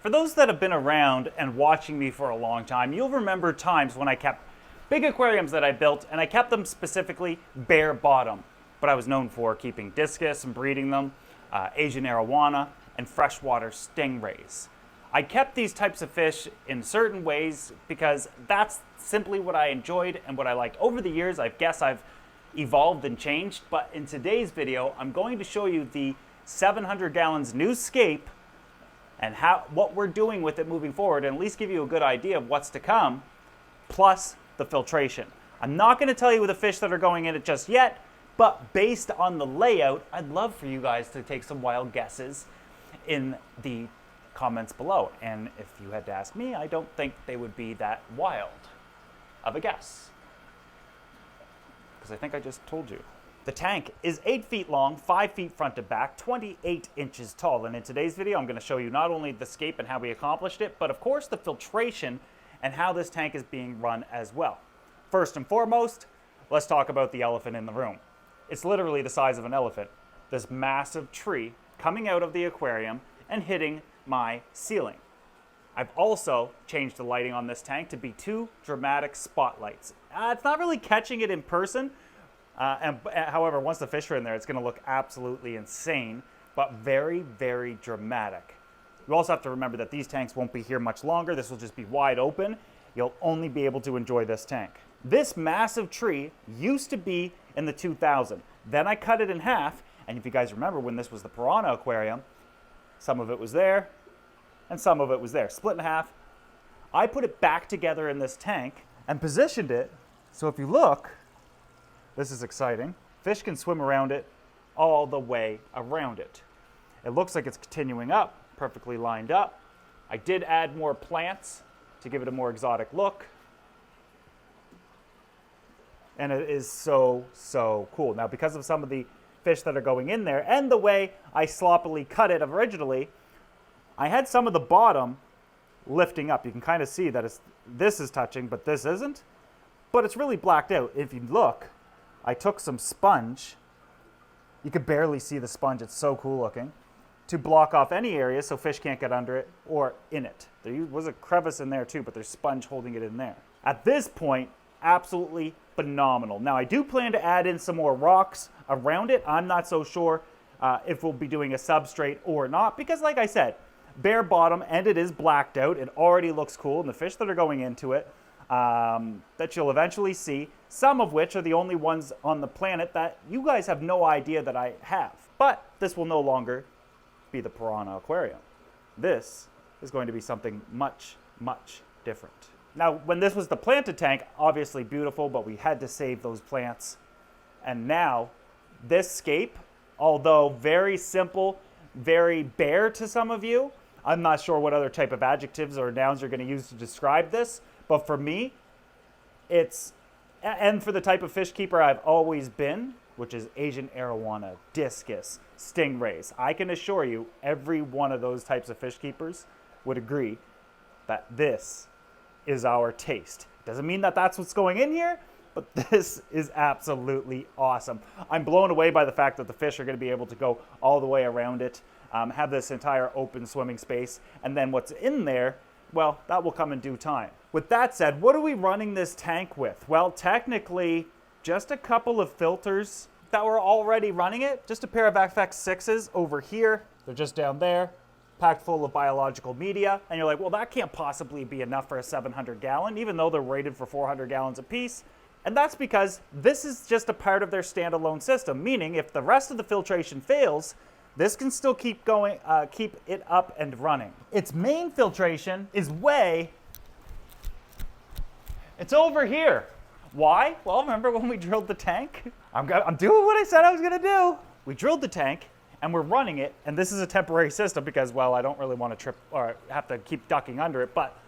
For those that have been around and watching me for a long time, you'll remember times when I kept big aquariums that I built, and I kept them specifically bare bottom. But I was known for keeping discus and breeding them, Asian arowana, and freshwater stingrays. I kept these types of fish in certain ways because that's simply what I enjoyed and what I liked. Over the years, I guess I've evolved and changed, but in today's video, I'm going to show you the 700 gallons new scape and what we're doing with it moving forward, and at least give you a good idea of what's to come, plus the filtration. I'm not going to tell you the fish that are going in it just yet, but based on the layout, I'd love for you guys to take some wild guesses in the comments below. And if you had to ask me, I don't think they would be that wild of a guess, because I think I just told you. The tank is 8 feet long, 5 feet front to back, 28 inches tall. And in today's video, I'm going to show you not only the scape and how we accomplished it, but of course the filtration and how this tank is being run as well. First and foremost, let's talk about the elephant in the room. It's literally the size of an elephant. This massive tree coming out of the aquarium and hitting my ceiling. I've also changed the lighting on this tank to be 2 dramatic spotlights. It's not really catching it in person, however, once the fish are in there, it's going to look absolutely insane, but very, very dramatic. You also have to remember that these tanks won't be here much longer. This will just be wide open. You'll only be able to enjoy this tank. This massive tree used to be in the 2000. Then I cut it in half, and if you guys remember when this was the piranha aquarium, some of it was there, and some of it was there, split in half. I put it back together in this tank and positioned it, so if you look, this is exciting. Fish can swim around it all the way around it. It looks like it's continuing up, perfectly lined up. I did add more plants to give it a more exotic look. And it is so, so cool. Now, because of some of the fish that are going in there and the way I sloppily cut it originally, I had some of the bottom lifting up. You can kind of see that this is touching, but this isn't. But it's really blacked out. If you look, I took some sponge. You could barely see the sponge. It's so cool looking. To block off any area so fish can't get under it or in it. There was a crevice in there too, but there's sponge holding it in there. At this point, absolutely phenomenal. Now, I do plan to add in some more rocks around it. I'm not so sure if we'll be doing a substrate or not, because like I said, bare bottom and it is blacked out. It already looks cool, and the fish that are going into it that you'll eventually see, some of which are the only ones on the planet that you guys have no idea that I have. But this will no longer be the piranha aquarium. This is going to be something much, much different. Now, when this was the planted tank, obviously beautiful, but we had to save those plants. And now, this scape, although very simple, very bare to some of you, I'm not sure what other type of adjectives or nouns you're going to use to describe this, but for me, and for the type of fish keeper I've always been, which is Asian arowana, discus, stingrays, I can assure you every one of those types of fish keepers would agree that this is our taste. Doesn't mean that that's what's going in here, but this is absolutely awesome. I'm blown away by the fact that the fish are going to be able to go all the way around it, have this entire open swimming space, and then what's in there, well, that will come in due time. With that said, what are we running this tank with? Well, technically, just a couple of filters that were already running it. Just a pair of FX6s over here. They're just down there, packed full of biological media. And you're like, well, that can't possibly be enough for a 700 gallon, even though they're rated for 400 gallons apiece. And that's because this is just a part of their standalone system, meaning if the rest of the filtration fails, this can still keep going, keep it up and running. Its main filtration is it's over here. Why? Well, remember when we drilled the tank? I'm doing what I said I was gonna do. We drilled the tank and we're running it, and this is a temporary system because, well, I don't really want to trip or have to keep ducking under it, but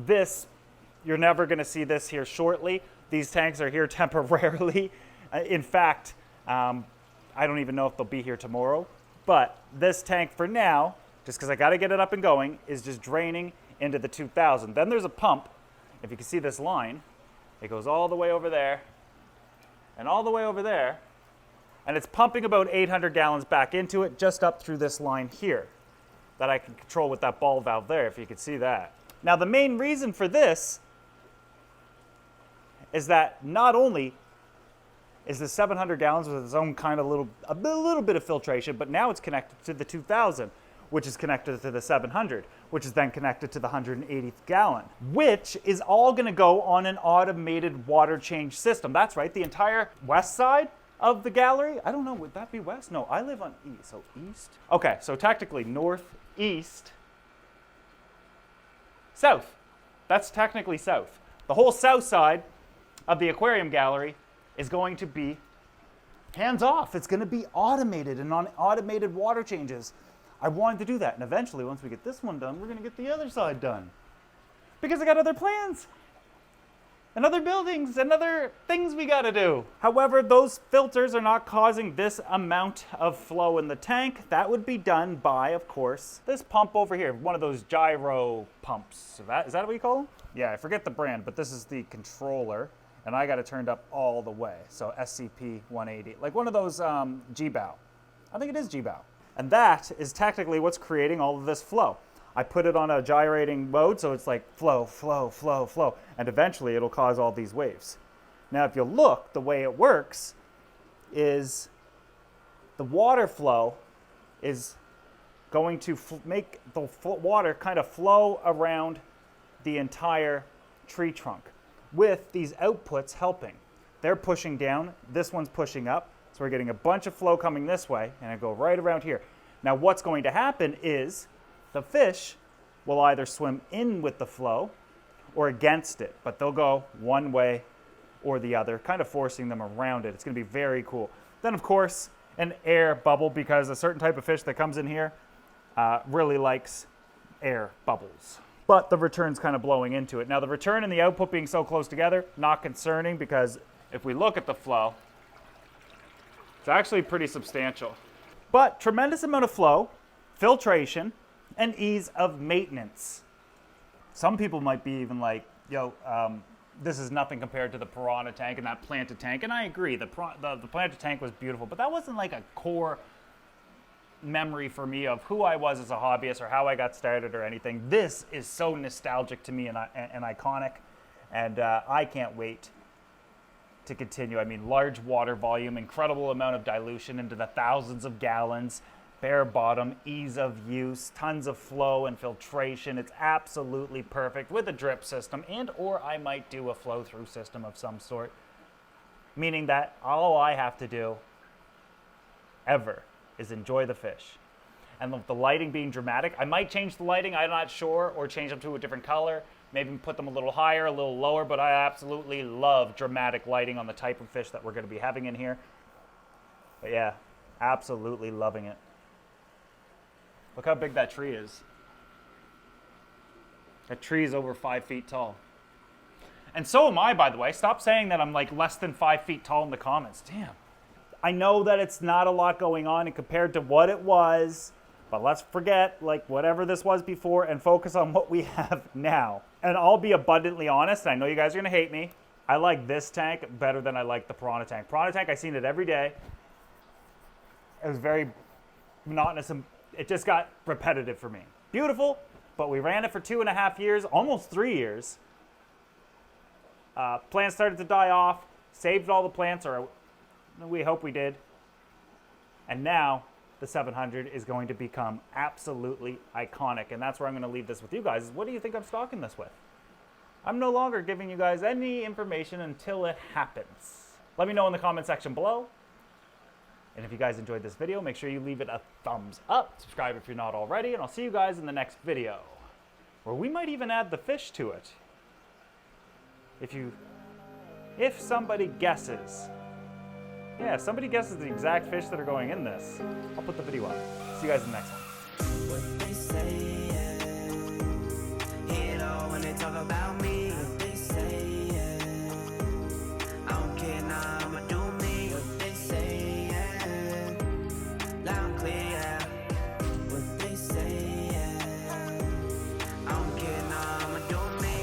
this, you're never gonna see this here shortly. These tanks are here temporarily. In fact, I don't even know if they'll be here tomorrow, but this tank for now, just because I gotta get it up and going, is just draining into the 2000. Then there's a pump. If you can see this line, it goes all the way over there and all the way over there, and it's pumping about 800 gallons back into it just up through this line here. that I can control with that ball valve there, if you could see that. Now, the main reason for this is that not only is the 700 gallons with its own kind of a little bit of filtration, but now it's connected to the 2000, which is connected to the 700, which is then connected to the 180th gallon, which is all gonna go on an automated water change system. That's right, the entire west side of the gallery. I don't know, would that be west? No, I live on east, so east. Okay, so technically north, east, south. That's technically south. The whole south side of the aquarium gallery is going to be hands off. It's going to be automated and on automated water changes. I wanted to do that, and eventually, once we get this one done, we're going to get the other side done. Because I got other plans, and other buildings, and other things we got to do. However, those filters are not causing this amount of flow in the tank. That would be done by, of course, this pump over here, one of those gyro pumps. Is that what you call them? Yeah, I forget the brand, but this is the controller. And I got it turned up all the way. So SCP 180, like one of those G-Bow. I think it is G-Bow. And that is technically what's creating all of this flow. I put it on a gyrating mode, so it's like flow, flow, flow, flow. And eventually it'll cause all these waves. Now, if you look, the way it works is the water flow is going to make the water kind of flow around the entire tree trunk, with these outputs helping. They're pushing down, this one's pushing up, so we're getting a bunch of flow coming this way, and I go right around here. Now what's going to happen is the fish will either swim in with the flow or against it, but they'll go one way or the other, kind of forcing them around it. It's going to be very cool. Then, of course, an air bubble, because a certain type of fish that comes in here really likes air bubbles. But the return's kind of blowing into it. Now, the return and the output being so close together, not concerning, because if we look at the flow, it's actually pretty substantial. But tremendous amount of flow, filtration, and ease of maintenance. Some people might be even like, yo, this is nothing compared to the piranha tank and that planted tank. And I agree, the planted tank was beautiful, but that wasn't like a core memory for me of who I was as a hobbyist or how I got started or anything. This is so nostalgic to me and iconic, and I can't wait to continue. I mean, large water volume, incredible amount of dilution into the thousands of gallons, bare bottom, ease of use, tons of flow and filtration. It's absolutely perfect with a drip system, and or I might do a flow through system of some sort, meaning that all I have to do ever is enjoy the fish. And the lighting being dramatic, I might change the lighting, I'm not sure, or change them to a different color, maybe put them a little higher, a little lower, but I absolutely love dramatic lighting on the type of fish that we're going to be having in here. But yeah, absolutely loving it. Look how big that tree is. That tree is over 5 feet tall. And so am I, by the way. Stop saying that I'm like less than 5 feet tall in the comments. Damn. I know that it's not a lot going on and compared to what it was, but let's forget like whatever this was before and focus on what we have now. And I'll be abundantly honest, I know you guys are gonna hate me. I like this tank better than I like the piranha tank. Piranha tank, I seen it every day. It was very monotonous and it just got repetitive for me. Beautiful, but we ran it for 2.5 years, almost 3 years. Plants started to die off, saved all the plants, or we hope we did. And now the 700 is going to become absolutely iconic. And that's where I'm going to leave this with you guys. What do you think I'm stocking this with? I'm no longer giving you guys any information until it happens. Let me know in the comment section below. And if you guys enjoyed this video, make sure you leave it a thumbs up. Subscribe if you're not already. And I'll see you guys in the next video, where we might even add the fish to it. If somebody guesses. Yeah, if somebody guesses the exact fish that are going in this, I'll put the video up. See you guys in the next one. What they say, yeah. Hear it all when they talk about me.